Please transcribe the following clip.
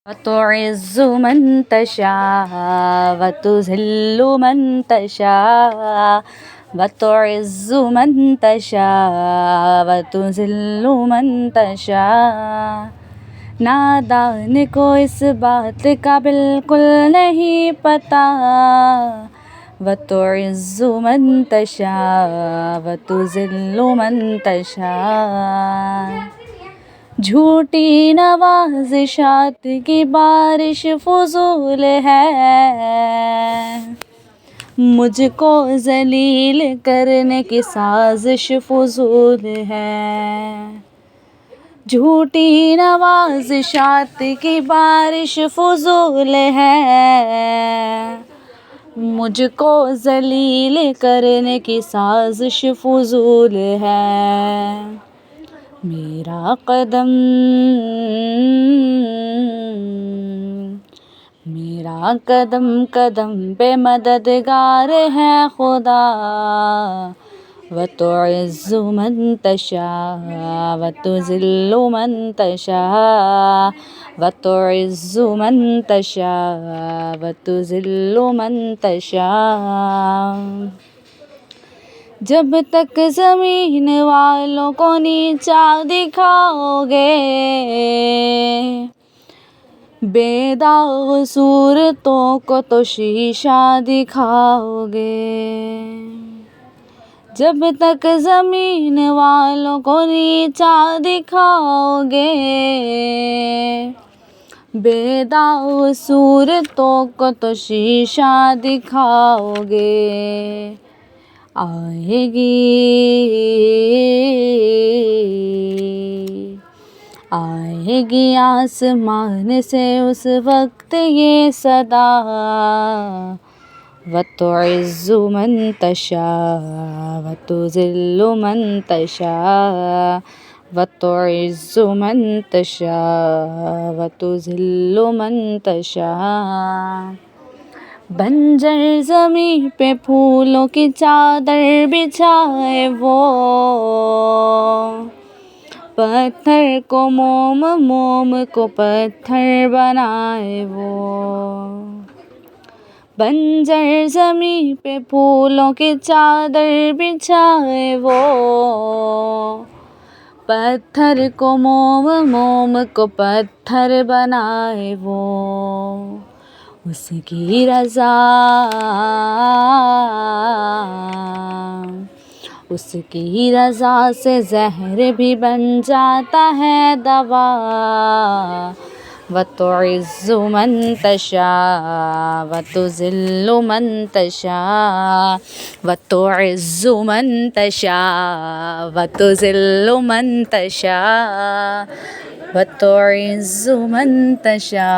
वतुइज़्ज़ु मन तशा वतुज़िल्लु मन तशा वतुइज़्ज़ु मन तशा वतुज़िल्लु मन तशा। नादान को इस बात का बिल्कुल नहीं पता, वतुइज़्ज़ु मन तशा वतुज़िल्लु मन तशा। झूठी नवाज़िशात की बारिश फ़ुज़ूल है, मुझको ज़लील करने की साज़िश फ़ुज़ूल है। झूठी नवाज़िशात की बारिश फ़ुज़ूल है, मुझको ज़लील करने की साज़िश फ़ुज़ूल है। मेरा कदम कदम पे मददगार है खुदा, वतुइज़्ज़ु मन तशा वतुज़िल्लु मन तशा वतुइज़्ज़ु मन तशा वतुज़िल्लु मन तशा। जब तक ज़मीन वालों को नीचा दिखाओगे, बेदाग सूरतों को तो शीशा दिखाओगे। जब तक ज़मीन वालों को नीचा दिखाओगे, बेदाग सूरतों को तो शीशा दिखाओगे। आएगी आसमान से उस वक्त ये सदा, वतुइज़्ज़ु मन तशा वतुज़िल्लु मन तशा वतुइज़्ज़ु मन तशा वतुज़िल्लु मन तशा। बंजर ज़मीं पे फूलों की चादर बिछाए वो, पत्थर को मोम मोम को पत्थर बनाए वो। बंजर ज़मीं पे फूलों की चादर बिछाए वो, पत्थर को मोम मोम को पत्थर बनाए वो। उसकी रज़ा से ज़हर भी बन जाता है दवा, वतुइज़्ज़ु मन तशा वतुज़िल्लु मन तशा वतुइज़्ज़ु मन तशा वतुज़िल्लु मन तशा वतुइज़्ज़ु मन तशा।